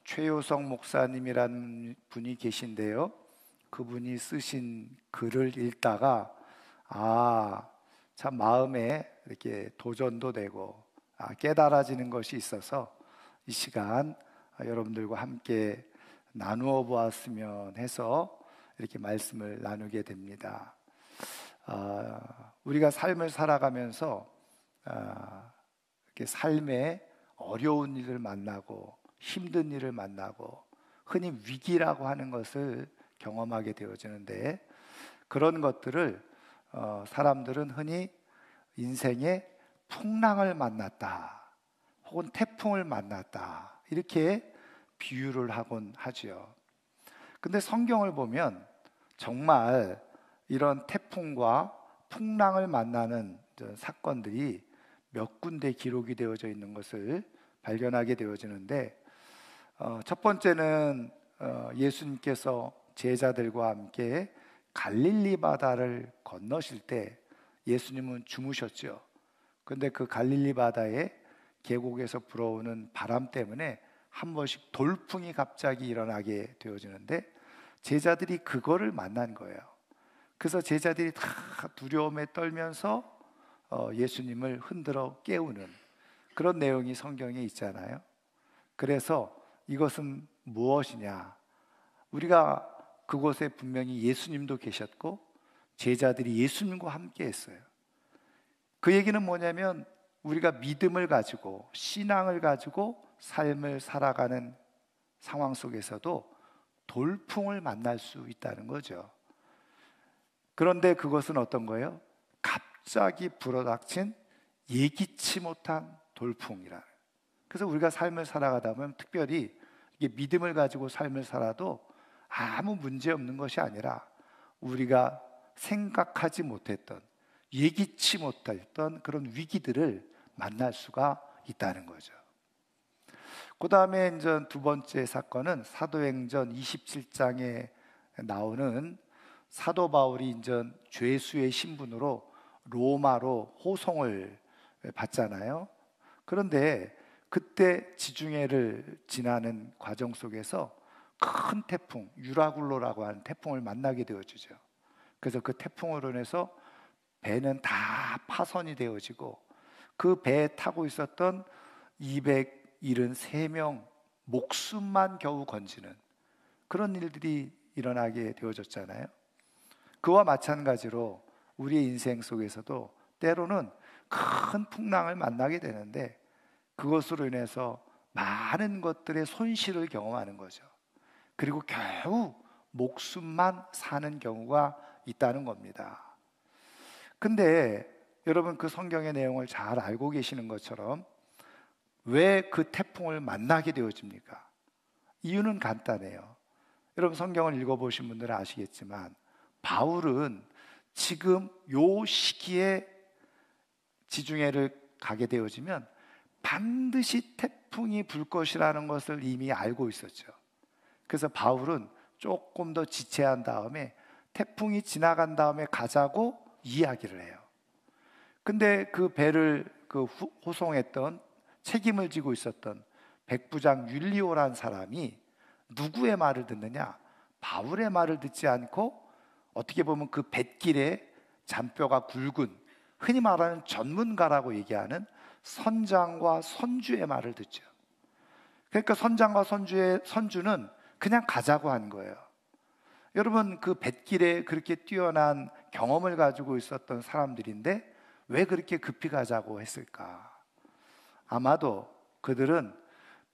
최효성 목사님이라는 분이 계신데요. 그분이 쓰신 글을 읽다가 참 마음에 이렇게 도전도 되고 깨달아지는 것이 있어서 이 시간 여러분들과 함께 나누어 보았으면 해서 이렇게 말씀을 나누게 됩니다. 우리가 삶을 살아가면서 이렇게 삶에 어려운 일을 만나고 힘든 일을 만나고 흔히 위기라고 하는 것을 경험하게 되어지는데, 그런 것들을 사람들은 흔히 인생의 풍랑을 만났다 혹은 태풍을 만났다 이렇게 비유를 하곤 하죠. 근데 성경을 보면 정말 이런 태풍과 풍랑을 만나는 사건들이 몇 군데 기록이 되어져 있는 것을 발견하게 되어지는데, 첫 번째는 예수님께서 제자들과 함께 갈릴리 바다를 건너실 때 예수님은 주무셨죠. 근데 그 갈릴리 바다의 계곡에서 불어오는 바람 때문에 한 번씩 돌풍이 갑자기 일어나게 되어지는데, 제자들이 그거를 만난 거예요. 그래서 제자들이 다 두려움에 떨면서 예수님을 흔들어 깨우는 그런 내용이 성경에 있잖아요. 그래서 이것은 무엇이냐? 우리가 그곳에 분명히 예수님도 계셨고 제자들이 예수님과 함께 했어요. 그 얘기는 뭐냐면 우리가 믿음을 가지고 신앙을 가지고 삶을 살아가는 상황 속에서도 돌풍을 만날 수 있다는 거죠. 그런데 그것은 어떤 거예요? 갑자기 불어닥친 예기치 못한 돌풍이라. 그래서 우리가 삶을 살아가다 보면 특별히 이게 믿음을 가지고 삶을 살아도 아무 문제 없는 것이 아니라 우리가 생각하지 못했던, 예기치 못했던 그런 위기들을 만날 수가 있다는 거죠. 그 다음에 이제 두 번째 사건은 사도행전 27장에 나오는 사도 바울이 이제 죄수의 신분으로 로마로 호송을 받잖아요. 그런데 그때 지중해를 지나는 과정 속에서 큰 태풍, 유라굴로라고 하는 태풍을 만나게 되어지죠. 그래서 그 태풍으로 인해서 배는 다 파손이 되어지고 그 배에 타고 있었던 273명 목숨만 겨우 건지는 그런 일들이 일어나게 되어졌잖아요. 그와 마찬가지로 우리의 인생 속에서도 때로는 큰 풍랑을 만나게 되는데 그것으로 인해서 많은 것들의 손실을 경험하는 거죠. 그리고 겨우 목숨만 사는 경우가 있다는 겁니다. 근데 여러분 그 성경의 내용을 잘 알고 계시는 것처럼 왜 그 태풍을 만나게 되어집니까? 이유는 간단해요. 여러분 성경을 읽어보신 분들은 아시겠지만 바울은 지금 요 시기에 지중해를 가게 되어지면 반드시 태풍이 불 것이라는 것을 이미 알고 있었죠. 그래서 바울은 조금 더 지체한 다음에 태풍이 지나간 다음에 가자고 이야기를 해요. 근데 그 배를 호송했던 책임을 지고 있었던 백부장 율리오라는 사람이 누구의 말을 듣느냐? 바울의 말을 듣지 않고 어떻게 보면 그 뱃길에 잔뼈가 굵은 흔히 말하는 전문가라고 얘기하는 선장과 선주의 말을 듣죠. 그러니까 선장과 선주는 그냥 가자고 한 거예요. 여러분 그 뱃길에 그렇게 뛰어난 경험을 가지고 있었던 사람들인데 왜 그렇게 급히 가자고 했을까? 아마도 그들은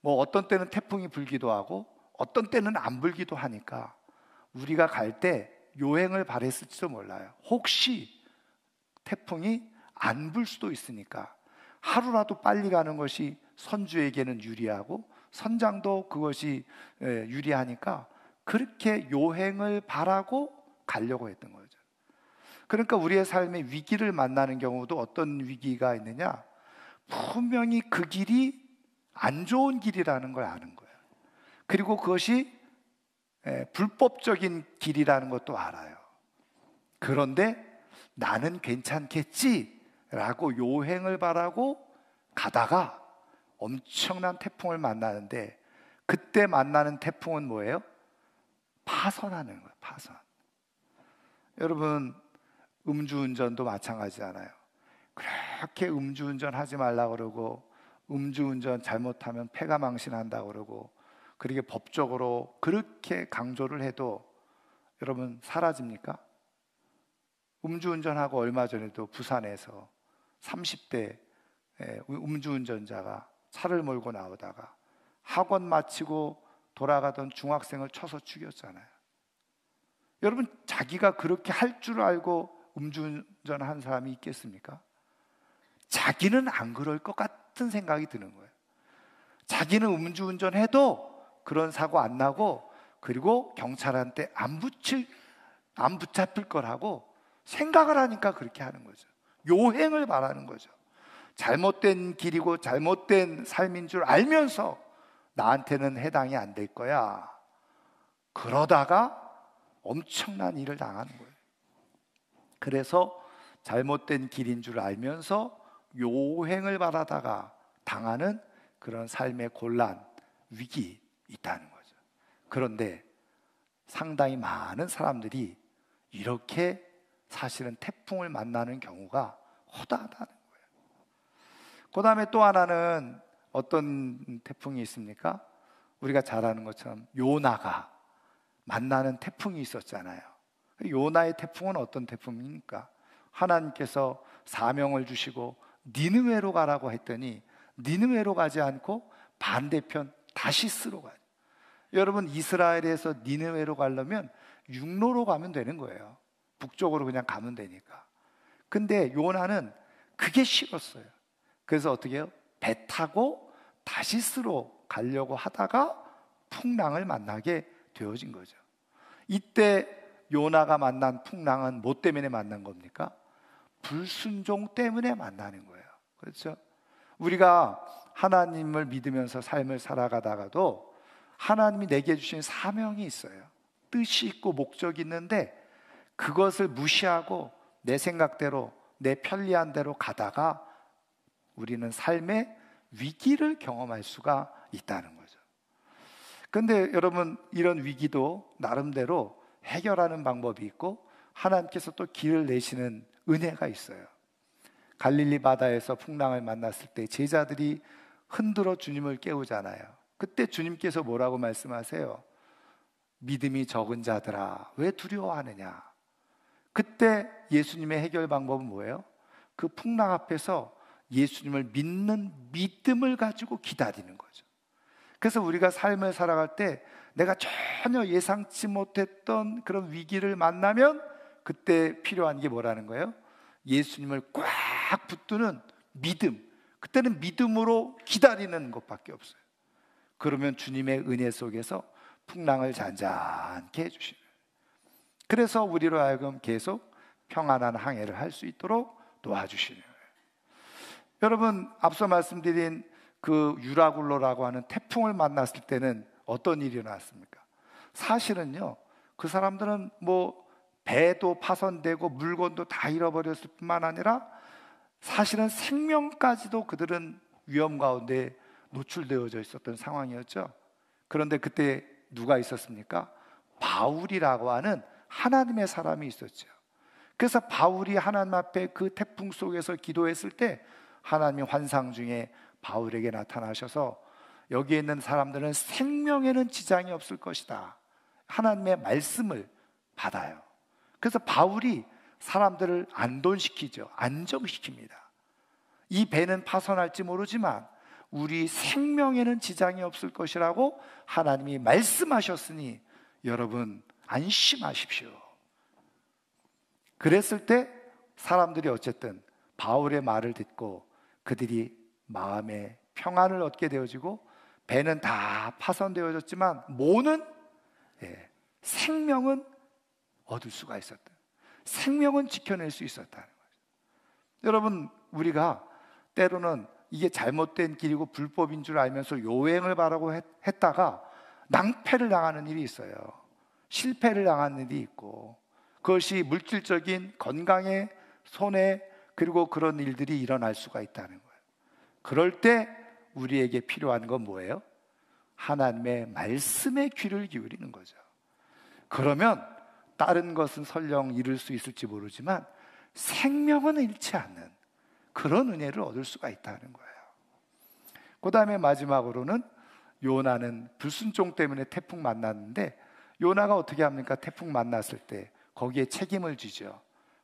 어떤 때는 태풍이 불기도 하고 어떤 때는 안 불기도 하니까 우리가 갈 때 요행을 바랬을지도 몰라요. 혹시 태풍이 안 불 수도 있으니까 하루라도 빨리 가는 것이 선주에게는 유리하고 선장도 그것이 유리하니까 그렇게 요행을 바라고 가려고 했던 거죠. 그러니까 우리의 삶에 위기를 만나는 경우도 어떤 위기가 있느냐? 분명히 그 길이 안 좋은 길이라는 걸 아는 거예요. 그리고 그것이 불법적인 길이라는 것도 알아요. 그런데 나는 괜찮겠지라고 요행을 바라고 가다가 엄청난 태풍을 만나는데 그때 만나는 태풍은 뭐예요? 파선하는 거예요. 파선. 여러분, 음주운전도 마찬가지잖아요. 그렇게 음주운전 하지 말라고 그러고, 음주운전 잘못하면 폐가 망신한다고 그러고, 그렇게 법적으로 그렇게 강조를 해도 여러분 사라집니까? 음주운전하고 얼마 전에도 부산에서 30대 음주운전자가 차를 몰고 나오다가 학원 마치고 돌아가던 중학생을 쳐서 죽였잖아요. 여러분, 자기가 그렇게 할 줄 알고 음주운전한 사람이 있겠습니까? 자기는 안 그럴 것 같은 생각이 드는 거예요. 자기는 음주운전해도 그런 사고 안 나고, 그리고 경찰한테 안 붙잡힐 거라고 생각을 하니까 그렇게 하는 거죠. 요행을 바라는 거죠. 잘못된 길이고 잘못된 삶인 줄 알면서 나한테는 해당이 안 될 거야. 그러다가 엄청난 일을 당하는 거예요. 그래서 잘못된 길인 줄 알면서 요행을 바라다가 당하는 그런 삶의 곤란, 위기 있다는 거죠. 그런데 상당히 많은 사람들이 이렇게 사실은 태풍을 만나는 경우가 허다하다는 거예요. 그 다음에 또 하나는 어떤 태풍이 있습니까? 우리가 잘 아는 것처럼 요나가 만나는 태풍이 있었잖아요. 요나의 태풍은 어떤 태풍입니까? 하나님께서 사명을 주시고 니느웨로 가라고 했더니 니느웨로 가지 않고 반대편 다시스로 가요. 여러분, 이스라엘에서 니느웨로 가려면 육로로 가면 되는 거예요. 북쪽으로 그냥 가면 되니까. 근데 요나는 그게 싫었어요. 그래서 어떻게 해요? 배 타고 다시스로 가려고 하다가 풍랑을 만나게 되어진 거죠. 이때 요나가 만난 풍랑은 뭐 때문에 만난 겁니까? 불순종 때문에 만나는 거예요. 그렇죠? 우리가 하나님을 믿으면서 삶을 살아가다가도 하나님이 내게 주신 사명이 있어요. 뜻이 있고 목적이 있는데 그것을 무시하고 내 생각대로, 내 편리한 대로 가다가 우리는 삶의 위기를 경험할 수가 있다는 거죠. 그런데 여러분, 이런 위기도 나름대로 해결하는 방법이 있고 하나님께서 또 길을 내시는 은혜가 있어요. 갈릴리 바다에서 풍랑을 만났을 때 제자들이 흔들어 주님을 깨우잖아요. 그때 주님께서 뭐라고 말씀하세요? 믿음이 적은 자들아, 왜 두려워하느냐? 그때 예수님의 해결 방법은 뭐예요? 그 풍랑 앞에서 예수님을 믿는 믿음을 가지고 기다리는 거죠. 그래서 우리가 삶을 살아갈 때 내가 전혀 예상치 못했던 그런 위기를 만나면 그때 필요한 게 뭐라는 거예요? 예수님을 꽉 붙드는 믿음. 그때는 믿음으로 기다리는 것밖에 없어요. 그러면 주님의 은혜 속에서 풍랑을 잔잔케 해주시는 거예요. 그래서 우리로 하여금 계속 평안한 항해를 할 수 있도록 도와주시는 거예요. 여러분, 앞서 말씀드린 그 유라굴로라고 하는 태풍을 만났을 때는 어떤 일이 일어났습니까? 사실은요, 그 사람들은 뭐 배도 파손되고 물건도 다 잃어버렸을 뿐만 아니라 사실은 생명까지도 그들은 위험 가운데 노출되어져 있었던 상황이었죠. 그런데 그때 누가 있었습니까? 바울이라고 하는 하나님의 사람이 있었죠. 그래서 바울이 하나님 앞에 그 태풍 속에서 기도했을 때 하나님이 환상 중에 바울에게 나타나셔서 여기에 있는 사람들은 생명에는 지장이 없을 것이다, 하나님의 말씀을 받아요. 그래서 바울이 사람들을 안돈시키죠. 안정시킵니다. 이 배는 파손할지 모르지만 우리 생명에는 지장이 없을 것이라고 하나님이 말씀하셨으니 여러분 안심하십시오. 그랬을 때 사람들이 어쨌든 바울의 말을 듣고 그들이 마음의 평안을 얻게 되어지고 배는 다 파손되어졌지만 모는 생명은 얻을 수가 있었다. 생명은 지켜낼 수 있었다는 거죠. 여러분, 우리가 때로는 이게 잘못된 길이고 불법인 줄 알면서 요행을 바라고 했다가 낭패를 당하는 일이 있어요. 실패를 당하는 일이 있고 그것이 물질적인 건강에 손해 그리고 그런 일들이 일어날 수가 있다는 거예요. 그럴 때 우리에게 필요한 건 뭐예요? 하나님의 말씀에 귀를 기울이는 거죠. 그러면 다른 것은 설령 잃을 수 있을지 모르지만 생명은 잃지 않는 그런 은혜를 얻을 수가 있다는 거예요. 그 다음에 마지막으로는 요나는 불순종 때문에 태풍 만났는데, 요나가 어떻게 합니까? 태풍 만났을 때 거기에 책임을 지죠.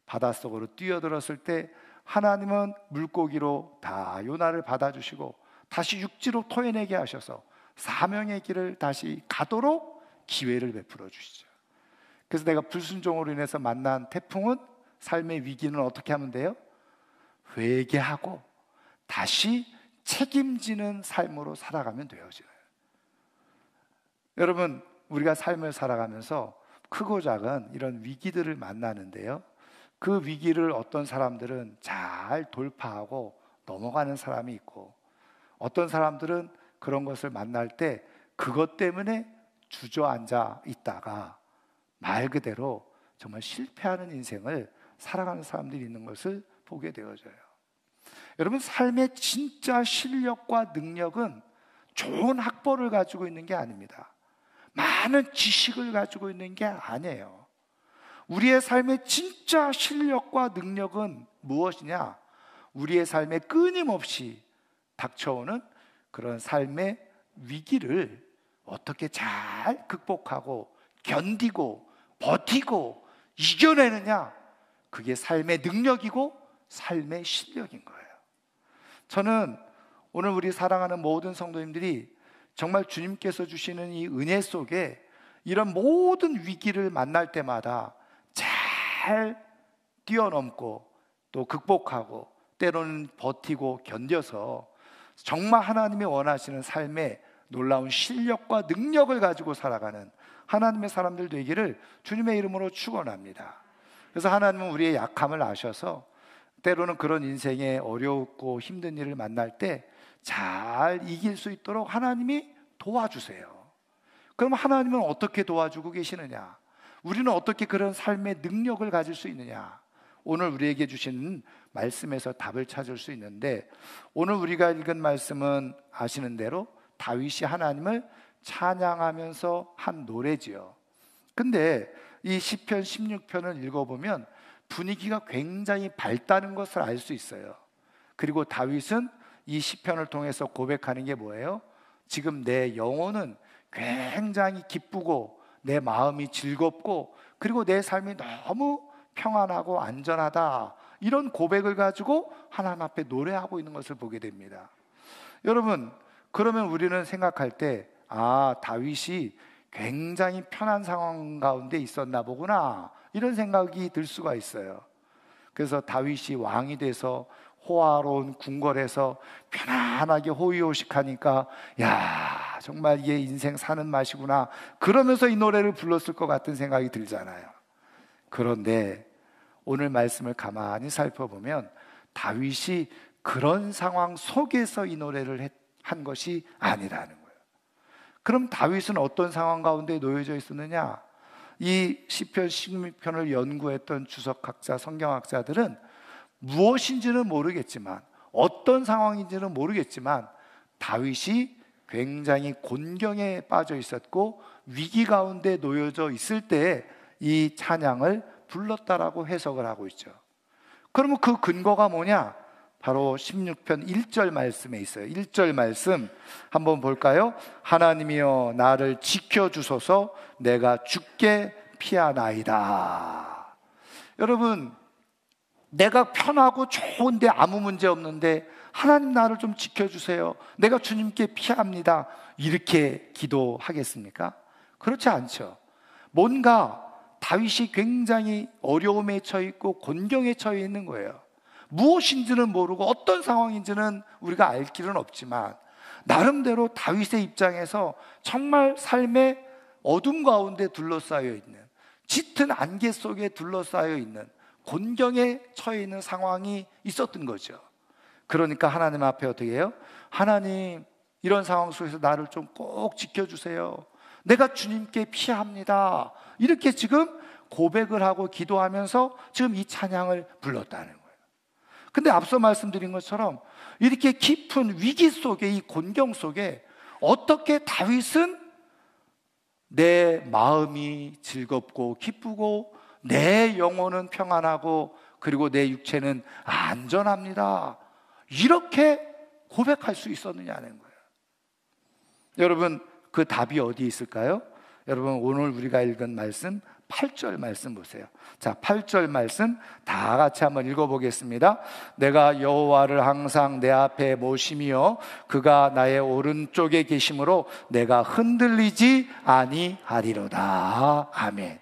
바닷속으로 뛰어들었을 때 하나님은 물고기로 다 요나를 받아주시고 다시 육지로 토해내게 하셔서 사명의 길을 다시 가도록 기회를 베풀어 주시죠. 그래서 내가 불순종으로 인해서 만난 태풍은, 삶의 위기는 어떻게 하면 돼요? 회개하고 다시 책임지는 삶으로 살아가면 되어져요. 여러분, 우리가 삶을 살아가면서 크고 작은 이런 위기들을 만나는데요, 그 위기를 어떤 사람들은 잘 돌파하고 넘어가는 사람이 있고, 어떤 사람들은 그런 것을 만날 때 그것 때문에 주저앉아 있다가 말 그대로 정말 실패하는 인생을 살아가는 사람들이 있는 것을 보게 되어져요. 여러분, 삶의 진짜 실력과 능력은 좋은 학벌을 가지고 있는 게 아닙니다. 많은 지식을 가지고 있는 게 아니에요. 우리의 삶의 진짜 실력과 능력은 무엇이냐? 우리의 삶에 끊임없이 닥쳐오는 그런 삶의 위기를 어떻게 잘 극복하고 견디고 버티고 이겨내느냐, 그게 삶의 능력이고 삶의 실력인 거예요. 저는 오늘 우리 사랑하는 모든 성도님들이 정말 주님께서 주시는 이 은혜 속에 이런 모든 위기를 만날 때마다 잘 뛰어넘고 또 극복하고 때로는 버티고 견뎌서 정말 하나님이 원하시는 삶의 놀라운 실력과 능력을 가지고 살아가는 하나님의 사람들 되기를 주님의 이름으로 축원합니다. 그래서 하나님은 우리의 약함을 아셔서 때로는 그런 인생의 어렵고 힘든 일을 만날 때 잘 이길 수 있도록 하나님이 도와주세요. 그럼 하나님은 어떻게 도와주고 계시느냐? 우리는 어떻게 그런 삶의 능력을 가질 수 있느냐? 오늘 우리에게 주신 말씀에서 답을 찾을 수 있는데, 오늘 우리가 읽은 말씀은 아시는 대로 다윗이 하나님을 찬양하면서 한 노래지요. 근데 이 시편 16편을 읽어보면 분위기가 굉장히 밝다는 것을 알 수 있어요. 그리고 다윗은 이 시편을 통해서 고백하는 게 뭐예요? 지금 내 영혼은 굉장히 기쁘고 내 마음이 즐겁고 그리고 내 삶이 너무 평안하고 안전하다, 이런 고백을 가지고 하나님 앞에 노래하고 있는 것을 보게 됩니다. 여러분, 그러면 우리는 생각할 때, 아, 다윗이 굉장히 편한 상황 가운데 있었나 보구나, 이런 생각이 들 수가 있어요. 그래서 다윗이 왕이 돼서 호화로운 궁궐에서 편안하게 호의호식하니까, 야, 정말 이게 인생 사는 맛이구나, 그러면서 이 노래를 불렀을 것 같은 생각이 들잖아요. 그런데 오늘 말씀을 가만히 살펴보면 다윗이 그런 상황 속에서 이 노래를 한 것이 아니라는 거예요. 그럼 다윗은 어떤 상황 가운데 놓여져 있었느냐? 이 시편 16편을 연구했던 주석학자, 성경학자들은 무엇인지는 모르겠지만, 어떤 상황인지는 모르겠지만 다윗이 굉장히 곤경에 빠져 있었고 위기 가운데 놓여져 있을 때 이 찬양을 불렀다라고 해석을 하고 있죠. 그러면 그 근거가 뭐냐? 바로 16편 1절 말씀에 있어요. 1절 말씀 한번 볼까요? 하나님이여 나를 지켜주소서, 내가 죽게 피하나이다. 여러분, 내가 편하고 좋은데 아무 문제 없는데 하나님 나를 좀 지켜주세요, 내가 주님께 피합니다, 이렇게 기도하겠습니까? 그렇지 않죠. 뭔가 다윗이 굉장히 어려움에 처해 있고 곤경에 처해 있는 거예요. 무엇인지는 모르고 어떤 상황인지는 우리가 알 길은 없지만 나름대로 다윗의 입장에서 정말 삶의 어둠 가운데 둘러싸여 있는, 짙은 안개 속에 둘러싸여 있는 곤경에 처해 있는 상황이 있었던 거죠. 그러니까 하나님 앞에 어떻게 해요? 하나님, 이런 상황 속에서 나를 좀 꼭 지켜주세요, 내가 주님께 피합니다, 이렇게 지금 고백을 하고 기도하면서 지금 이 찬양을 불렀다는 거예요. 근데 앞서 말씀드린 것처럼 이렇게 깊은 위기 속에, 이 곤경 속에 어떻게 다윗은 내 마음이 즐겁고 기쁘고 내 영혼은 평안하고 그리고 내 육체는 안전합니다, 이렇게 고백할 수 있었느냐는 거예요. 여러분, 그 답이 어디 있을까요? 여러분, 오늘 우리가 읽은 말씀 8절 말씀 보세요. 자, 8절 말씀 다 같이 한번 읽어보겠습니다. 내가 여호와를 항상 내 앞에 모시며 그가 나의 오른쪽에 계심으로 내가 흔들리지 아니하리로다. 아멘.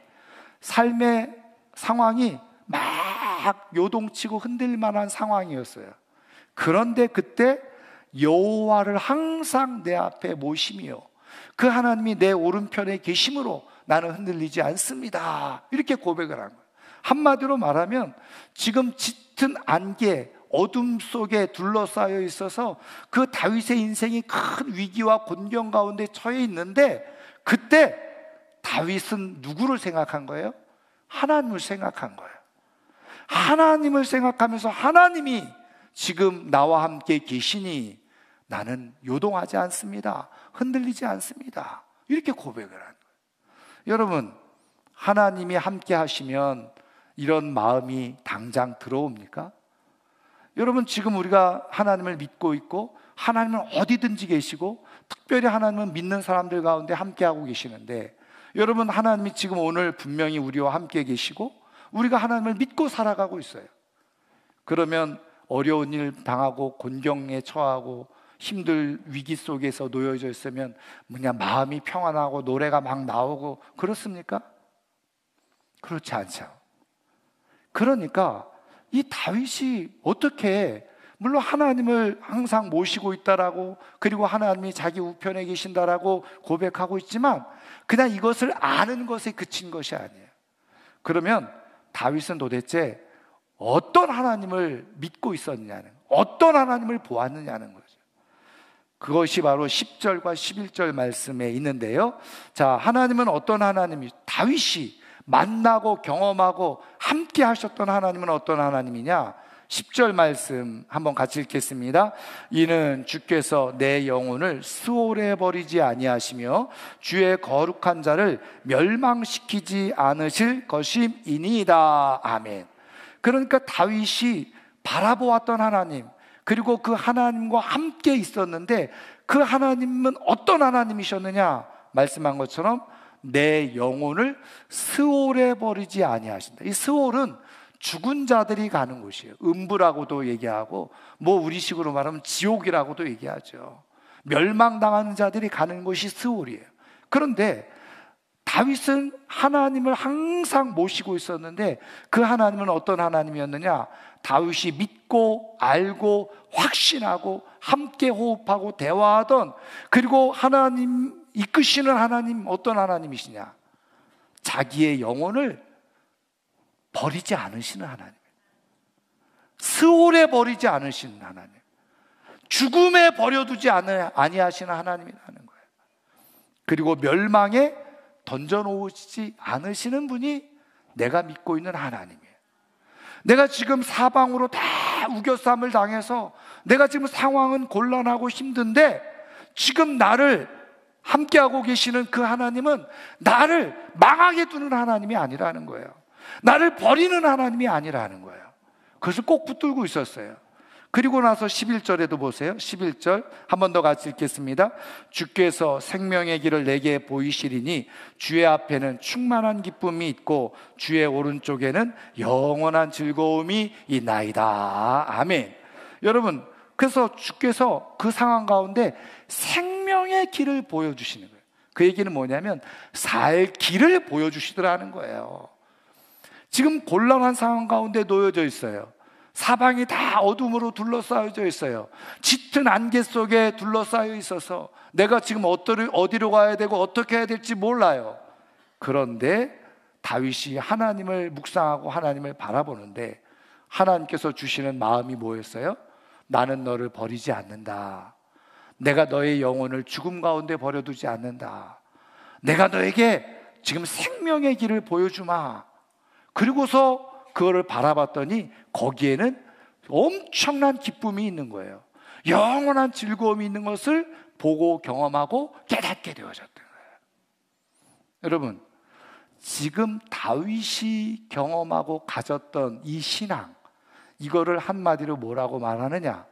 삶의 상황이 막 요동치고 흔들릴 만한 상황이었어요. 그런데 그때 여호와를 항상 내 앞에 모시며 그 하나님이 내 오른편에 계심으로 나는 흔들리지 않습니다, 이렇게 고백을 한 거예요. 한마디로 말하면 지금 짙은 안개, 어둠 속에 둘러싸여 있어서 그 다윗의 인생이 큰 위기와 곤경 가운데 처해 있는데, 그때 다윗은 누구를 생각한 거예요? 하나님을 생각한 거예요. 하나님을 생각하면서 하나님이 지금 나와 함께 계시니 나는 요동하지 않습니다, 흔들리지 않습니다, 이렇게 고백을 하는 거예요. 여러분, 하나님이 함께 하시면 이런 마음이 당장 들어옵니까? 여러분, 지금 우리가 하나님을 믿고 있고 하나님은 어디든지 계시고 특별히 하나님은 믿는 사람들 가운데 함께하고 계시는데, 여러분, 하나님이 지금 오늘 분명히 우리와 함께 계시고 우리가 하나님을 믿고 살아가고 있어요. 그러면 어려운 일 당하고 곤경에 처하고 힘들 위기 속에서 놓여져 있으면 그냥 마음이 평안하고 노래가 막 나오고 그렇습니까? 그렇지 않죠. 그러니까 이 다윗이 어떻게, 물론 하나님을 항상 모시고 있다라고, 그리고 하나님이 자기 우편에 계신다라고 고백하고 있지만 그냥 이것을 아는 것에 그친 것이 아니에요. 그러면 다윗은 도대체 어떤 하나님을 믿고 있었느냐는, 어떤 하나님을 보았느냐는 거죠. 그것이 바로 10절과 11절 말씀에 있는데요. 자, 하나님은 어떤 하나님이, 다윗이 만나고 경험하고 함께 하셨던 하나님은 어떤 하나님이냐? 10절 말씀 한번 같이 읽겠습니다. 이는 주께서 내 영혼을 수월해 버리지 아니하시며 주의 거룩한 자를 멸망시키지 않으실 것임이니이다. 아멘. 그러니까 다윗이 바라보았던 하나님, 그리고 그 하나님과 함께 있었는데 그 하나님은 어떤 하나님이셨느냐? 말씀한 것처럼 내 영혼을 스올해 버리지 아니하신다. 이 스올은 죽은 자들이 가는 곳이에요. 음부라고도 얘기하고 뭐 우리식으로 말하면 지옥이라고도 얘기하죠. 멸망당하는 자들이 가는 곳이 스올이에요. 그런데 다윗은 하나님을 항상 모시고 있었는데 그 하나님은 어떤 하나님이었느냐? 다윗이 믿고 알고 확신하고 함께 호흡하고 대화하던, 그리고 하나님 이끄시는 하나님, 어떤 하나님이시냐? 자기의 영혼을 버리지 않으시는 하나님, 스올에 버리지 않으시는 하나님, 죽음에 버려두지 아니하시는 하나님이라는 거예요. 그리고 멸망에 던져놓으시지 않으시는 분이 내가 믿고 있는 하나님이에요. 내가 지금 사방으로 다 우겨쌈을 당해서 내가 지금 상황은 곤란하고 힘든데 지금 나를 함께하고 계시는 그 하나님은 나를 망하게 두는 하나님이 아니라는 거예요. 나를 버리는 하나님이 아니라는 거예요. 그것을 꼭 붙들고 있었어요. 그리고 나서 11절에도 보세요. 11절 한 번 더 같이 읽겠습니다. 주께서 생명의 길을 내게 보이시리니 주의 앞에는 충만한 기쁨이 있고 주의 오른쪽에는 영원한 즐거움이 있나이다. 아멘. 여러분, 그래서 주께서 그 상황 가운데 생명의 길을 보여주시는 거예요. 그 얘기는 뭐냐면 살 길을 보여주시더라는 거예요. 지금 곤란한 상황 가운데 놓여져 있어요. 사방이 다 어둠으로 둘러싸여져 있어요. 짙은 안개 속에 둘러싸여 있어서 내가 지금 어디로 가야 되고 어떻게 해야 될지 몰라요. 그런데 다윗이 하나님을 묵상하고 하나님을 바라보는데 하나님께서 주시는 마음이 뭐였어요? 나는 너를 버리지 않는다. 내가 너의 영혼을 죽음 가운데 버려두지 않는다. 내가 너에게 지금 생명의 길을 보여주마. 그리고서 그거를 바라봤더니 거기에는 엄청난 기쁨이 있는 거예요. 영원한 즐거움이 있는 것을 보고 경험하고 깨닫게 되어졌던 거예요. 여러분, 지금 다윗이 경험하고 가졌던 이 신앙, 이거를 한마디로 뭐라고 말하느냐?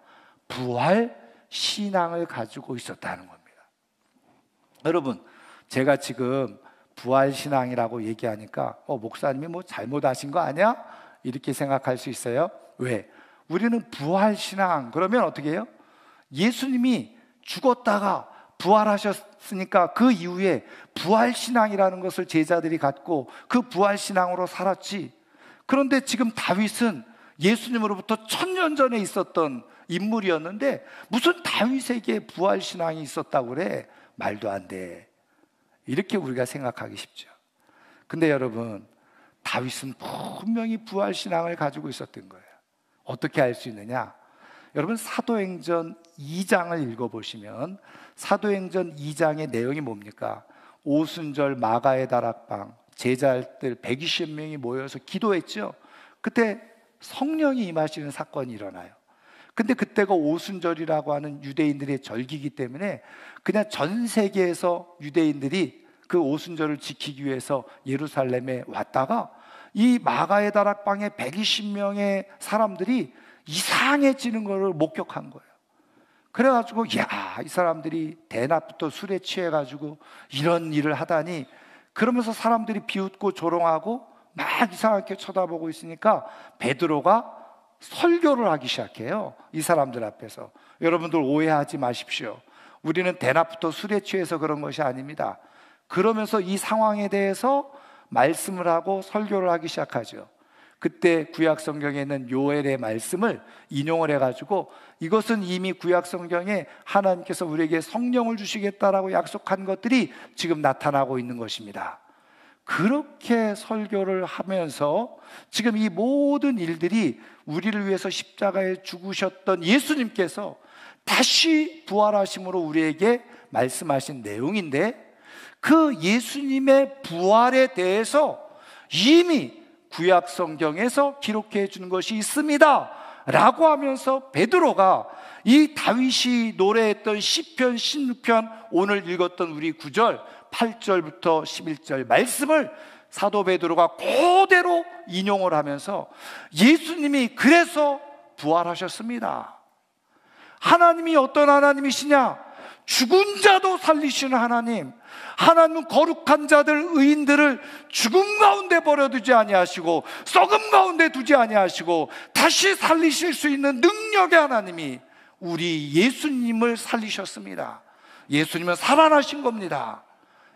부활 신앙을 가지고 있었다는 겁니다. 여러분, 제가 지금 부활 신앙이라고 얘기하니까 목사님이 뭐 잘못하신 거 아니야? 이렇게 생각할 수 있어요. 왜? 우리는 부활 신앙 그러면 어떻게 해요? 예수님이 죽었다가 부활하셨으니까 그 이후에 부활 신앙이라는 것을 제자들이 갖고 그 부활 신앙으로 살았지. 그런데 지금 다윗은 예수님으로부터 1000년 전에 있었던 인물이었는데 무슨 다윗에게 부활 신앙이 있었다고 그래? 말도 안 돼. 이렇게 우리가 생각하기 쉽죠. 근데 여러분, 다윗은 분명히 부활 신앙을 가지고 있었던 거예요. 어떻게 알 수 있느냐? 여러분, 사도행전 2장을 읽어보시면 사도행전 2장의 내용이 뭡니까? 오순절 마가의 다락방, 제자들 120명이 모여서 기도했죠. 그때 성령이 임하시는 사건이 일어나요. 근데 그때가 오순절이라고 하는 유대인들의 절기이기 때문에 그냥 전 세계에서 유대인들이 그 오순절을 지키기 위해서 예루살렘에 왔다가 이 마가의 다락방에 120명의 사람들이 이상해지는 것을 목격한 거예요. 그래가지고 이 사람들이 대낮부터 술에 취해가지고 이런 일을 하다니, 그러면서 사람들이 비웃고 조롱하고 막 이상하게 쳐다보고 있으니까 베드로가 설교를 하기 시작해요. 이 사람들 앞에서. 여러분들 오해하지 마십시오. 우리는 대낮부터 술에 취해서 그런 것이 아닙니다. 그러면서 이 상황에 대해서 말씀을 하고 설교를 하기 시작하죠. 그때 구약 성경에 있는 요엘의 말씀을 인용을 해가지고 이것은 이미 구약 성경에 하나님께서 우리에게 성령을 주시겠다라고 약속한 것들이 지금 나타나고 있는 것입니다. 그렇게 설교를 하면서 지금 이 모든 일들이 우리를 위해서 십자가에 죽으셨던 예수님께서 다시 부활하심으로 우리에게 말씀하신 내용인데, 그 예수님의 부활에 대해서 이미 구약 성경에서 기록해 주는 것이 있습니다 라고 하면서 베드로가 이 다윗이 노래했던 시편 16편, 오늘 읽었던 우리 9절 8절부터 11절 말씀을 사도 베드로가 그대로 인용을 하면서 예수님이 그래서 부활하셨습니다. 하나님이 어떤 하나님이시냐? 죽은 자도 살리시는 하나님. 하나님은 거룩한 자들, 의인들을 죽음 가운데 버려두지 아니하시고 썩음 가운데 두지 아니하시고 다시 살리실 수 있는 능력의 하나님이 우리 예수님을 살리셨습니다. 예수님은 살아나신 겁니다.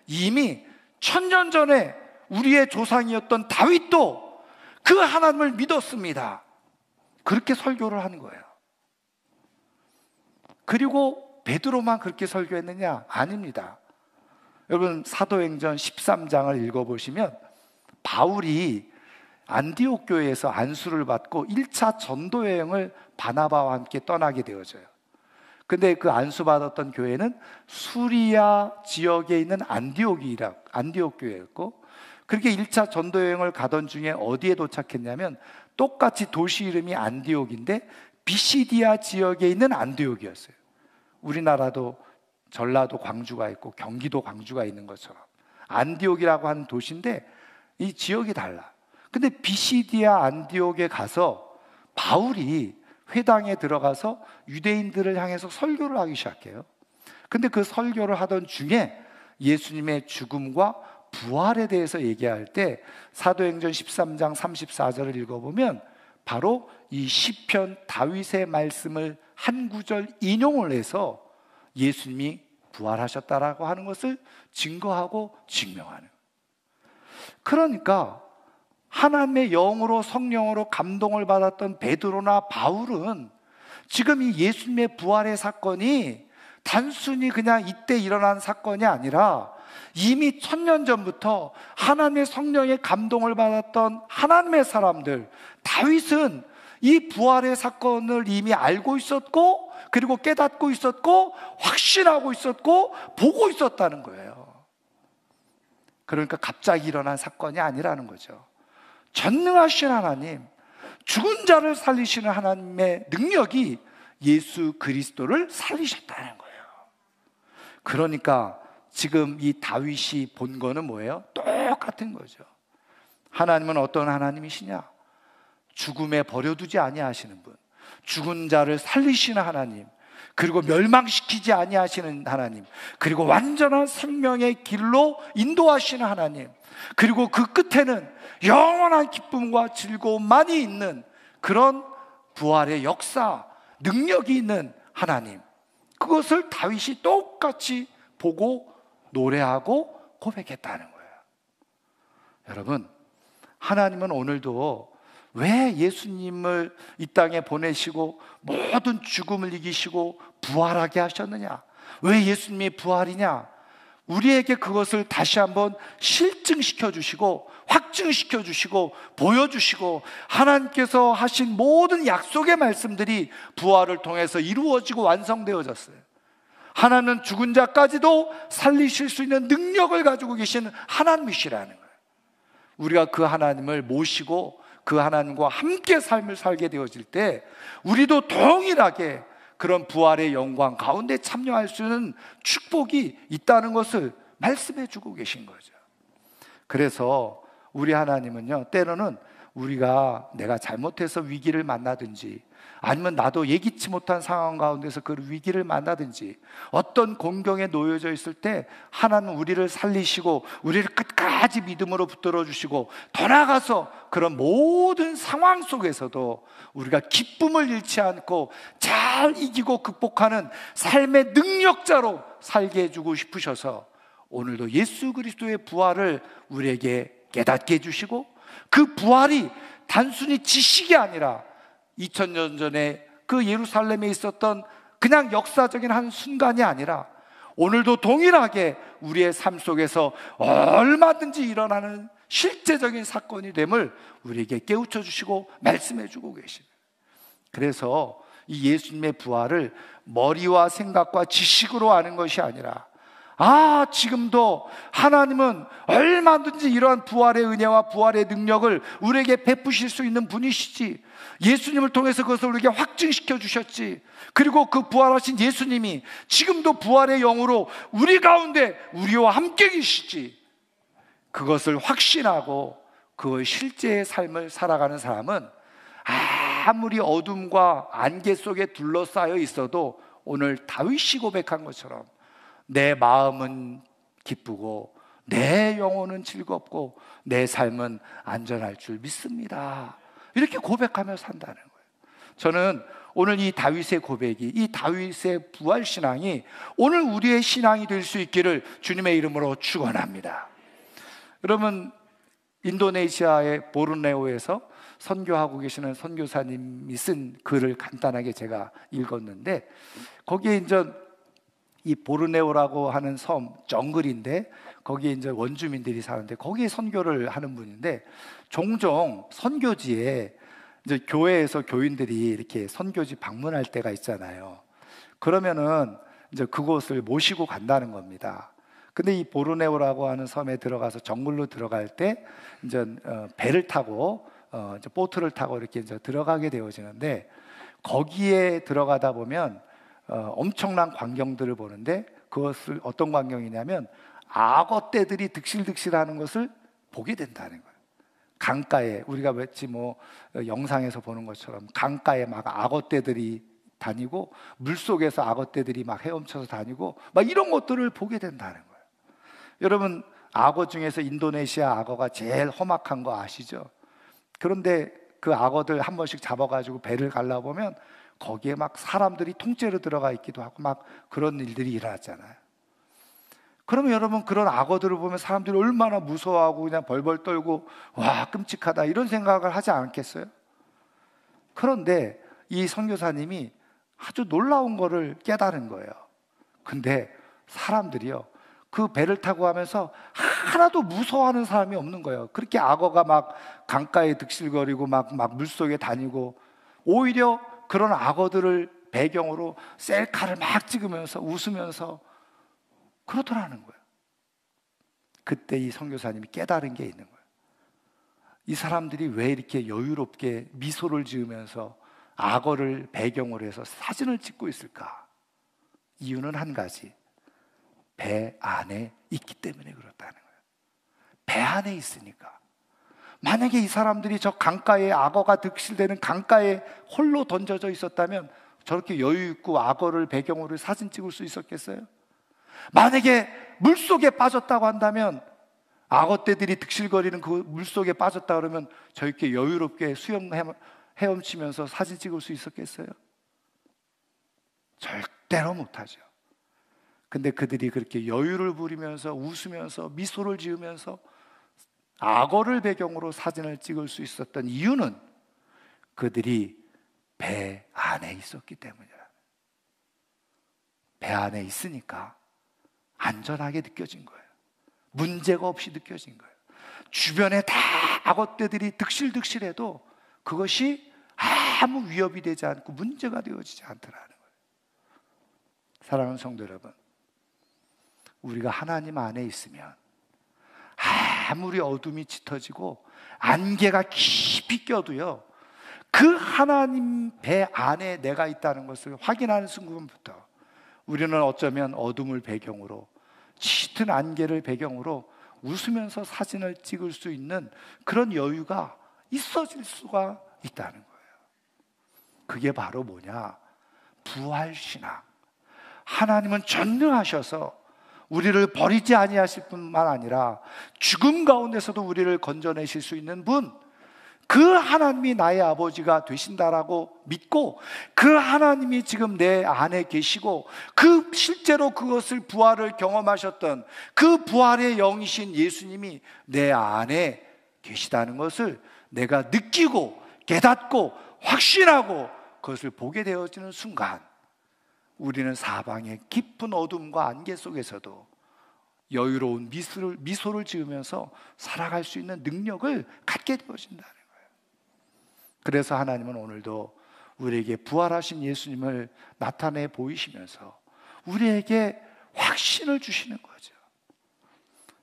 이미 1000년 전에 우리의 조상이었던 다윗도 그 하나님을 믿었습니다. 그렇게 설교를 하는 거예요. 그리고 베드로만 그렇게 설교했느냐? 아닙니다. 여러분, 사도행전 13장을 읽어보시면 바울이 안디옥 교회에서 안수를 받고 1차 전도 여행을 바나바와 함께 떠나게 되어져요. 근데 그 안수받았던 교회는 수리아 지역에 있는 안디옥 교회였고, 그렇게 1차 전도 여행을 가던 중에 어디에 도착했냐면 똑같이 도시 이름이 안디옥인데 비시디아 지역에 있는 안디옥이었어요. 우리나라도 전라도 광주가 있고 경기도 광주가 있는 것처럼 안디옥이라고 하는 도시인데 이 지역이 달라. 근데 비시디아 안디옥에 가서 바울이 회당에 들어가서 유대인들을 향해서 설교를 하기 시작해요. 근데 그 설교를 하던 중에 예수님의 죽음과 부활에 대해서 얘기할 때 사도행전 13장 34절을 읽어보면 바로 이 시편 다윗의 말씀을 한 구절 인용을 해서 예수님이 부활하셨다라고 하는 것을 증거하고 증명하는. 그러니까 하나님의 영으로, 성령으로 감동을 받았던 베드로나 바울은 지금 이 예수님의 부활의 사건이 단순히 그냥 이때 일어난 사건이 아니라 이미 1000년 전부터 하나님의 성령의 감동을 받았던 하나님의 사람들, 다윗은 이 부활의 사건을 이미 알고 있었고, 그리고 깨닫고 있었고, 확신하고 있었고, 보고 있었다는 거예요. 그러니까 갑자기 일어난 사건이 아니라는 거죠. 전능하신 하나님, 죽은 자를 살리시는 하나님의 능력이 예수 그리스도를 살리셨다는 거예요. 그러니까 지금 이 다윗이 본 거는 뭐예요? 똑같은 거죠. 하나님은 어떤 하나님이시냐? 죽음에 버려두지 아니하시는 분, 죽은 자를 살리시는 하나님, 그리고 멸망시키지 아니하시는 하나님, 그리고 완전한 생명의 길로 인도하시는 하나님, 그리고 그 끝에는 영원한 기쁨과 즐거움만이 있는 그런 부활의 역사, 능력이 있는 하나님, 그것을 다윗이 똑같이 보고 노래하고 고백했다는 거예요. 여러분, 하나님은 오늘도 왜 예수님을 이 땅에 보내시고 모든 죽음을 이기시고 부활하게 하셨느냐? 왜 예수님이 부활이냐? 우리에게 그것을 다시 한번 실증시켜 주시고 확증시켜 주시고 보여주시고, 하나님께서 하신 모든 약속의 말씀들이 부활을 통해서 이루어지고 완성되어졌어요. 하나님은 죽은 자까지도 살리실 수 있는 능력을 가지고 계신 하나님이시라는 거예요. 우리가 그 하나님을 모시고 그 하나님과 함께 삶을 살게 되어질 때 우리도 동일하게 그런 부활의 영광 가운데 참여할 수 있는 축복이 있다는 것을 말씀해 주고 계신 거죠. 그래서 우리 하나님은요, 때로는 우리가 내가 잘못해서 위기를 만나든지, 아니면 나도 예기치 못한 상황 가운데서 그 위기를 만나든지, 어떤 공경에 놓여져 있을 때 하나님은 우리를 살리시고 우리를 끝까지 믿음으로 붙들어 주시고, 더 나아가서 그런 모든 상황 속에서도 우리가 기쁨을 잃지 않고 잘 이기고 극복하는 삶의 능력자로 살게 해주고 싶으셔서 오늘도 예수 그리스도의 부활을 우리에게 깨닫게 해주시고, 그 부활이 단순히 지식이 아니라 2000년 전에 그 예루살렘에 있었던 그냥 역사적인 한 순간이 아니라 오늘도 동일하게 우리의 삶 속에서 얼마든지 일어나는 실제적인 사건이 됨을 우리에게 깨우쳐 주시고 말씀해 주고 계십니다. 그래서 이 예수님의 부활을 머리와 생각과 지식으로 아는 것이 아니라, 지금도 하나님은 얼마든지 이러한 부활의 은혜와 부활의 능력을 우리에게 베푸실 수 있는 분이시지, 예수님을 통해서 그것을 우리에게 확증시켜 주셨지, 그리고 그 부활하신 예수님이 지금도 부활의 영으로 우리 가운데 우리와 함께 계시지, 그것을 확신하고 그 실제의 삶을 살아가는 사람은 아무리 어둠과 안개 속에 둘러싸여 있어도 오늘 다윗이 고백한 것처럼 내 마음은 기쁘고 내 영혼은 즐겁고 내 삶은 안전할 줄 믿습니다, 이렇게 고백하며 산다는 거예요. 저는 오늘 이 다윗의 고백이, 이 다윗의 부활신앙이 오늘 우리의 신앙이 될 수 있기를 주님의 이름으로 축원합니다. 여러분, 인도네시아의 보르네오에서 선교하고 계시는 선교사님이 쓴 글을 간단하게 제가 읽었는데, 거기에 이제 이 보르네오라고 하는 섬, 정글인데 거기에 이제 원주민들이 사는데 거기에 선교를 하는 분인데, 종종 선교지에 이제 교회에서 교인들이 이렇게 선교지 방문할 때가 있잖아요. 그러면은 이제 그곳을 모시고 간다는 겁니다. 근데 이 보르네오라고 하는 섬에 들어가서 정글로 들어갈 때 이제 배를 타고 이제 보트를 타고 이렇게 이제 들어가게 되어지는데, 거기에 들어가다 보면 엄청난 광경들을 보는데, 그것을 어떤 광경이냐면 악어떼들이 득실득실하는 것을 보게 된다는 거예요. 강가에, 우리가 왠지 영상에서 보는 것처럼 강가에 막 악어떼들이 다니고 물속에서 악어떼들이 막 헤엄쳐서 다니고 막 이런 것들을 보게 된다는 거예요. 여러분, 악어 중에서 인도네시아 악어가 제일 험악한 거 아시죠? 그런데 그 악어들 한 번씩 잡아가지고 배를 갈라보면 거기에 막 사람들이 통째로 들어가 있기도 하고 막 그런 일들이 일어났잖아요. 그러면 여러분, 그런 악어들을 보면 사람들이 얼마나 무서워하고 그냥 벌벌 떨고 와, 끔찍하다 이런 생각을 하지 않겠어요? 그런데 이 선교사님이 아주 놀라운 거를 깨달은 거예요. 근데 사람들이요, 그 배를 타고 하면서 하나도 무서워하는 사람이 없는 거예요. 그렇게 악어가 막 강가에 득실거리고 막 물속에 다니고, 오히려 그런 악어들을 배경으로 셀카를 막 찍으면서 웃으면서 그러더라는 거예요. 그때 이 선교사님이 깨달은 게 있는 거예요. 이 사람들이 왜 이렇게 여유롭게 미소를 지으면서 악어를 배경으로 해서 사진을 찍고 있을까? 이유는 한 가지, 배 안에 있기 때문에 그렇다는 거예요. 배 안에 있으니까. 만약에 이 사람들이 저 강가에, 악어가 득실되는 강가에 홀로 던져져 있었다면 저렇게 여유 있고 악어를 배경으로 사진 찍을 수 있었겠어요? 만약에 물속에 빠졌다고 한다면, 악어떼들이 득실거리는 그 물속에 빠졌다 그러면 저렇게 여유롭게 헤엄치면서 사진 찍을 수 있었겠어요? 절대로 못하죠. 근데 그들이 그렇게 여유를 부리면서 웃으면서 미소를 지으면서 악어를 배경으로 사진을 찍을 수 있었던 이유는 그들이 배 안에 있었기 때문이라. 배 안에 있으니까 안전하게 느껴진 거예요. 문제가 없이 느껴진 거예요. 주변에 다 악어떼들이 득실득실해도 그것이 아무 위협이 되지 않고 문제가 되어지지 않더라는 거예요. 사랑하는 성도 여러분, 우리가 하나님 안에 있으면 아무리 어둠이 짙어지고 안개가 깊이 껴도요, 그 하나님 배 안에 내가 있다는 것을 확인하는 순간부터 우리는 어쩌면 어둠을 배경으로, 짙은 안개를 배경으로 웃으면서 사진을 찍을 수 있는 그런 여유가 있어질 수가 있다는 거예요. 그게 바로 뭐냐? 부활신앙. 하나님은 전능하셔서 우리를 버리지 아니하실 뿐만 아니라 죽음 가운데서도 우리를 건져내실 수 있는 분, 그 하나님이 나의 아버지가 되신다라고 믿고 그 하나님이 지금 내 안에 계시고 그 실제로 그것을 부활을 경험하셨던 그 부활의 영이신 예수님이 내 안에 계시다는 것을 내가 느끼고 깨닫고 확신하고 그것을 보게 되어지는 순간, 우리는 사방의 깊은 어둠과 안개 속에서도 여유로운 미소를 지으면서 살아갈 수 있는 능력을 갖게 되어진다는 거예요. 그래서 하나님은 오늘도 우리에게 부활하신 예수님을 나타내 보이시면서 우리에게 확신을 주시는 거죠.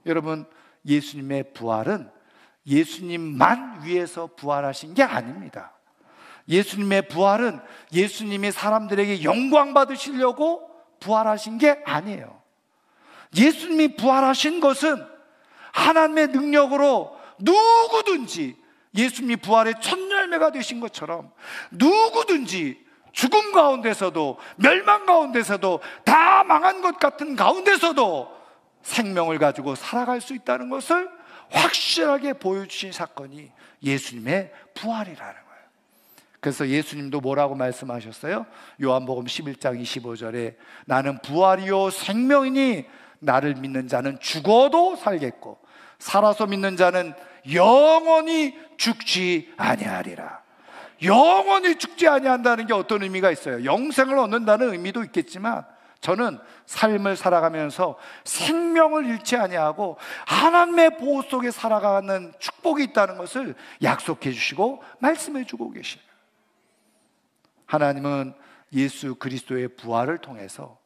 여러분, 예수님의 부활은 예수님만 위해서 부활하신 게 아닙니다. 예수님의 부활은 예수님이 사람들에게 영광 받으시려고 부활하신 게 아니에요. 예수님이 부활하신 것은 하나님의 능력으로 누구든지, 예수님이 부활의 첫 열매가 되신 것처럼 누구든지 죽음 가운데서도 멸망 가운데서도 다 망한 것 같은 가운데서도 생명을 가지고 살아갈 수 있다는 것을 확실하게 보여주신 사건이 예수님의 부활이라는 거예요. 그래서 예수님도 뭐라고 말씀하셨어요? 요한복음 11장 25절에 나는 부활이요 생명이니 나를 믿는 자는 죽어도 살겠고 살아서 믿는 자는 영원히 죽지 아니하리라. 영원히 죽지 아니한다는 게 어떤 의미가 있어요? 영생을 얻는다는 의미도 있겠지만 저는 삶을 살아가면서 생명을 잃지 아니하고 하나님의 보호 속에 살아가는 축복이 있다는 것을 약속해 주시고 말씀해 주고 계십니다. 하나님은 예수 그리스도의 부활을 통해서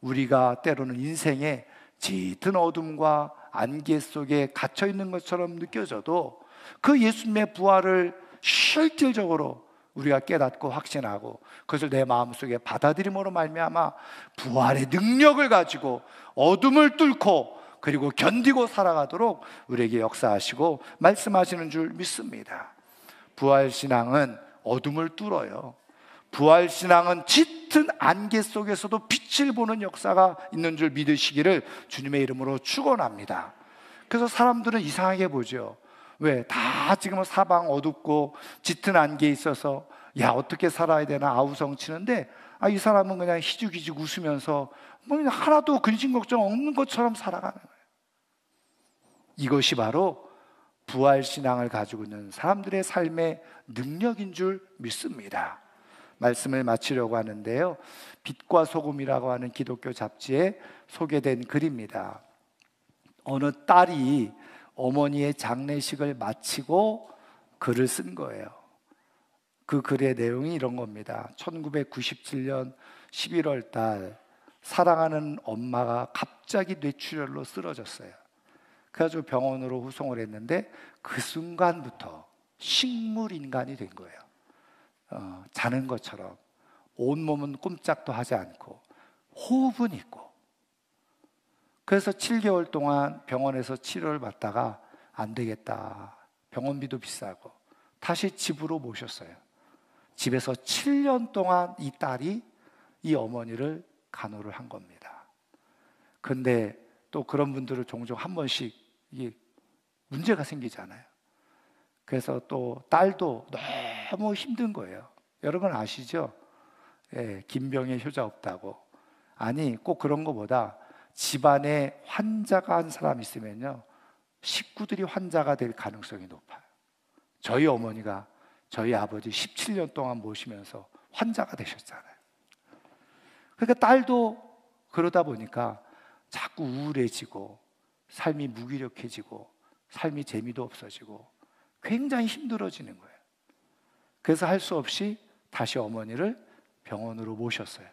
우리가 때로는 인생의 짙은 어둠과 안개 속에 갇혀 있는 것처럼 느껴져도 그 예수님의 부활을 실질적으로 우리가 깨닫고 확신하고 그것을 내 마음속에 받아들임으로 말미암아 부활의 능력을 가지고 어둠을 뚫고 그리고 견디고 살아가도록 우리에게 역사하시고 말씀하시는 줄 믿습니다. 부활신앙은 어둠을 뚫어요. 부활신앙은 짙은 안개 속에서도 빛을 보는 역사가 있는 줄 믿으시기를 주님의 이름으로 축원합니다. 그래서 사람들은 이상하게 보죠. 왜? 다 지금 사방 어둡고 짙은 안개에 있어서 야 어떻게 살아야 되나 아우성치는데 이 사람은 그냥 희죽희죽 웃으면서 그냥 하나도 근심 걱정 없는 것처럼 살아가는 거예요. 이것이 바로 부활신앙을 가지고 있는 사람들의 삶의 능력인 줄 믿습니다. 말씀을 마치려고 하는데요, 빛과 소금이라고 하는 기독교 잡지에 소개된 글입니다. 어느 딸이 어머니의 장례식을 마치고 글을 쓴 거예요. 그 글의 내용이 이런 겁니다. 1997년 11월 달 사랑하는 엄마가 갑자기 뇌출혈로 쓰러졌어요. 그래가지고 병원으로 후송을 했는데 그 순간부터 식물인간이 된 거예요. 자는 것처럼 온몸은 꼼짝도 하지 않고 호흡은 있고 그래서 7개월 동안 병원에서 치료를 받다가 안 되겠다, 병원비도 비싸고, 다시 집으로 모셨어요. 집에서 7년 동안 이 딸이 이 어머니를 간호를 한 겁니다. 근데 또 그런 분들을 종종 한 번씩 이게 문제가 생기잖아요. 그래서 또 딸도 너무 힘든 거예요. 여러분 아시죠? 예, 김병에 효자 없다고. 아니, 꼭 그런 거보다 집안에 환자가 한 사람 있으면요, 식구들이 환자가 될 가능성이 높아요. 저희 어머니가 저희 아버지 17년 동안 모시면서 환자가 되셨잖아요. 그러니까 딸도 그러다 보니까 자꾸 우울해지고 삶이 무기력해지고 삶이 재미도 없어지고 굉장히 힘들어지는 거예요. 그래서 할 수 없이 다시 어머니를 병원으로 모셨어요.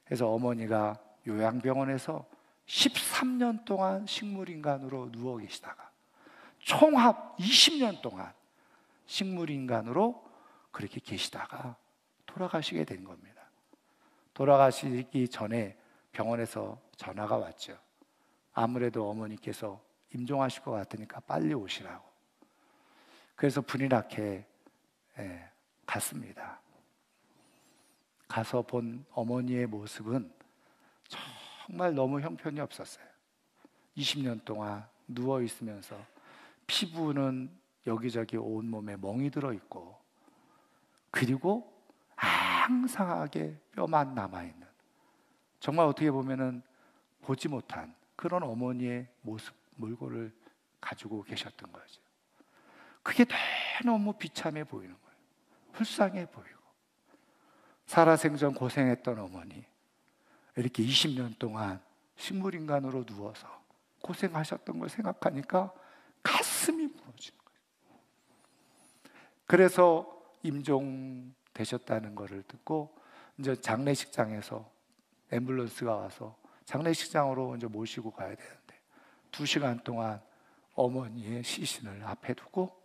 그래서 어머니가 요양병원에서 13년 동안 식물인간으로 누워 계시다가 총합 20년 동안 식물인간으로 그렇게 계시다가 돌아가시게 된 겁니다. 돌아가시기 전에 병원에서 전화가 왔죠. 아무래도 어머니께서 임종하실 것 같으니까 빨리 오시라고. 그래서 분이 나게 갔습니다. 가서 본 어머니의 모습은 정말 너무 형편이 없었어요. 20년 동안 누워 있으면서 피부는 여기저기 온몸에 멍이 들어있고, 그리고 앙상하게 뼈만 남아있는, 정말 어떻게 보면은 보지 못한 그런 어머니의 모습, 몰골을 가지고 계셨던 거죠. 그게 너무 비참해 보이는 거예요. 불쌍해 보이고. 살아생전 고생했던 어머니, 이렇게 20년 동안 식물인간으로 누워서 고생하셨던 걸 생각하니까 가슴이 무너지는 거예요. 그래서 임종되셨다는 것을 듣고 이제 장례식장에서 앰뷸런스가 와서 장례식장으로 이제 모시고 가야 되는데, 2시간 동안 어머니의 시신을 앞에 두고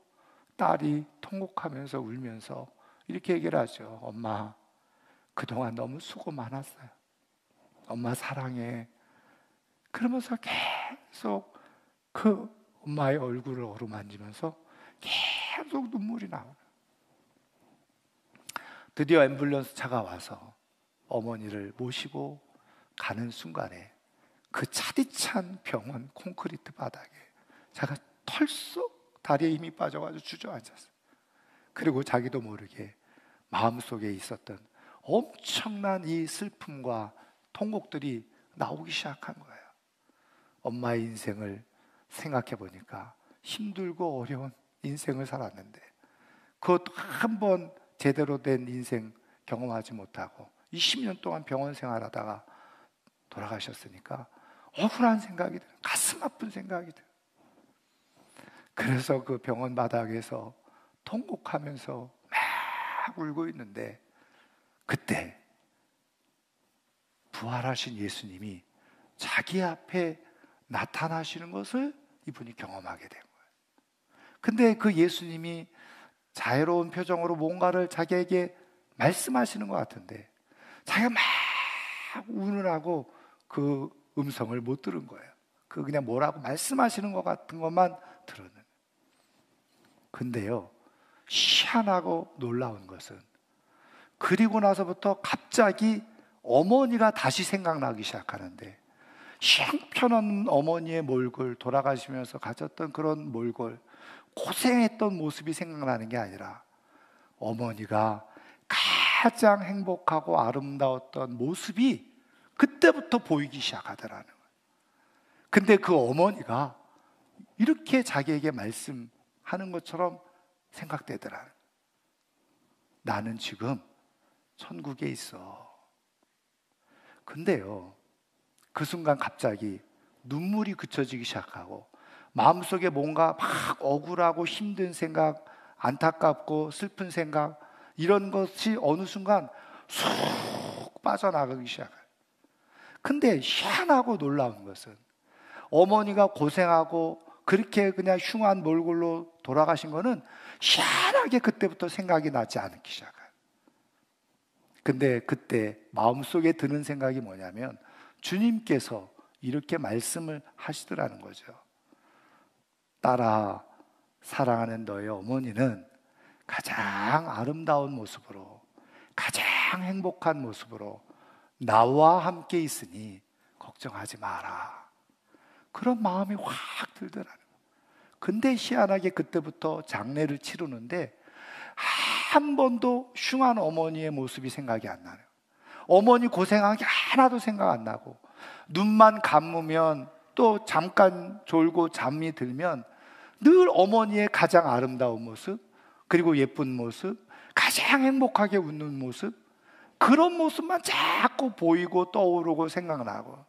딸이 통곡하면서 울면서 이렇게 얘기를 하죠. 엄마, 그동안 너무 수고 많았어요. 엄마 사랑해. 그러면서 계속 그 엄마의 얼굴을 어루만지면서 계속 눈물이 나오는. 드디어 앰뷸런스 차가 와서 어머니를 모시고 가는 순간에 그 차디찬 병원 콘크리트 바닥에 제가 털썩 다리에 힘이 빠져가지고 주저앉았어요. 그리고 자기도 모르게 마음속에 있었던 엄청난 이 슬픔과 통곡들이 나오기 시작한 거예요. 엄마의 인생을 생각해 보니까 힘들고 어려운 인생을 살았는데, 그것도 한 번 제대로 된 인생 경험하지 못하고 20년 동안 병원 생활하다가 돌아가셨으니까 억울한 생각이 들어요. 가슴 아픈 생각이 들어요. 그래서 그 병원 바닥에서 통곡하면서 막 울고 있는데, 그때 부활하신 예수님이 자기 앞에 나타나시는 것을 이분이 경험하게 된 거예요. 근데 그 예수님이 자애로운 표정으로 뭔가를 자기에게 말씀하시는 것 같은데, 자기가 막 우는하고 그 음성을 못 들은 거예요. 그 그냥 뭐라고 말씀하시는 것 같은 것만 들었는. 근데요, 희한하고 놀라운 것은 그리고 나서부터 갑자기 어머니가 다시 생각나기 시작하는데, 형편없는 어머니의 몰골, 돌아가시면서 가졌던 그런 몰골, 고생했던 모습이 생각나는 게 아니라 어머니가 가장 행복하고 아름다웠던 모습이 그때부터 보이기 시작하더라는 거예요. 근데 그 어머니가 이렇게 자기에게 말씀하는 것처럼 생각되더라. 나는 지금 천국에 있어. 근데요, 그 순간 갑자기 눈물이 그쳐지기 시작하고 마음속에 뭔가 막 억울하고 힘든 생각, 안타깝고 슬픈 생각, 이런 것이 어느 순간 쑥 빠져나가기 시작해요. 근데 희한하고 놀라운 것은 어머니가 고생하고 그렇게 그냥 흉한 몰골로 돌아가신 거는 희한하게 그때부터 생각이 나지 않기 시작해요. 근데 그때 마음속에 드는 생각이 뭐냐면, 주님께서 이렇게 말씀을 하시더라는 거죠. 딸아, 사랑하는 너의 어머니는 가장 아름다운 모습으로, 가장 행복한 모습으로 나와 함께 있으니 걱정하지 마라. 그런 마음이 확 들더라는 거예요. 근데 희한하게 그때부터 장례를 치르는데 한 번도 흉한 어머니의 모습이 생각이 안 나요. 어머니 고생한 게 하나도 생각 안 나고, 눈만 감으면 또 잠깐 졸고 잠이 들면 늘 어머니의 가장 아름다운 모습, 그리고 예쁜 모습, 가장 행복하게 웃는 모습, 그런 모습만 자꾸 보이고 떠오르고 생각나고,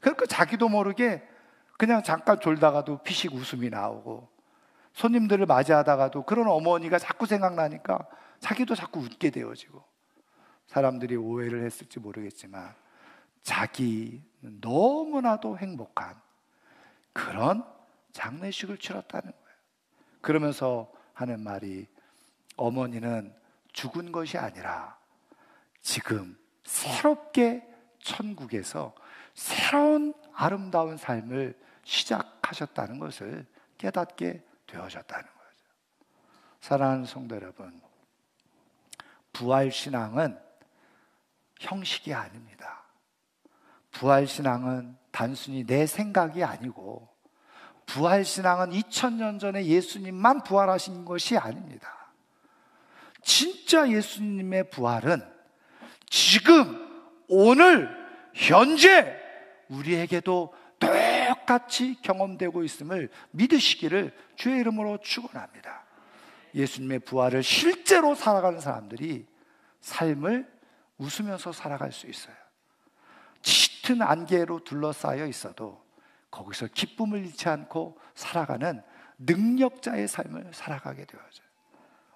그러니까 자기도 모르게 그냥 잠깐 졸다가도 피식 웃음이 나오고, 손님들을 맞이하다가도 그런 어머니가 자꾸 생각나니까 자기도 자꾸 웃게 되어지고, 사람들이 오해를 했을지 모르겠지만 자기는 너무나도 행복한 그런 장례식을 치렀다는 거예요. 그러면서 하는 말이, 어머니는 죽은 것이 아니라 지금 새롭게 천국에서 새로운 아름다운 삶을 시작하셨다는 것을 깨닫게 되어졌다는 거죠. 사랑하는 성도 여러분, 부활신앙은 형식이 아닙니다. 부활신앙은 단순히 내 생각이 아니고, 부활신앙은 2000년 전에 예수님만 부활하신 것이 아닙니다. 진짜 예수님의 부활은 지금, 오늘, 현재 우리에게도 똑같이 경험되고 있음을 믿으시기를 주의 이름으로 축원합니다. 예수님의 부활을 실제로 살아가는 사람들이 삶을 웃으면서 살아갈 수 있어요. 짙은 안개로 둘러싸여 있어도 거기서 기쁨을 잃지 않고 살아가는 능력자의 삶을 살아가게 되어져요.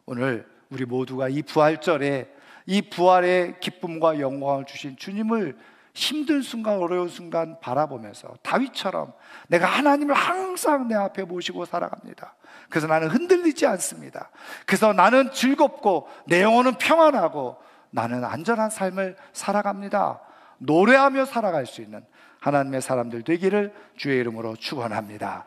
오늘 우리 모두가 이 부활절에 이 부활의 기쁨과 영광을 주신 주님을 힘든 순간, 어려운 순간 바라보면서 다윗처럼 내가 하나님을 항상 내 앞에 모시고 살아갑니다. 그래서 나는 흔들리지 않습니다. 그래서 나는 즐겁고 내 영혼은 평안하고 나는 안전한 삶을 살아갑니다. 노래하며 살아갈 수 있는 하나님의 사람들 되기를 주의 이름으로 축원합니다.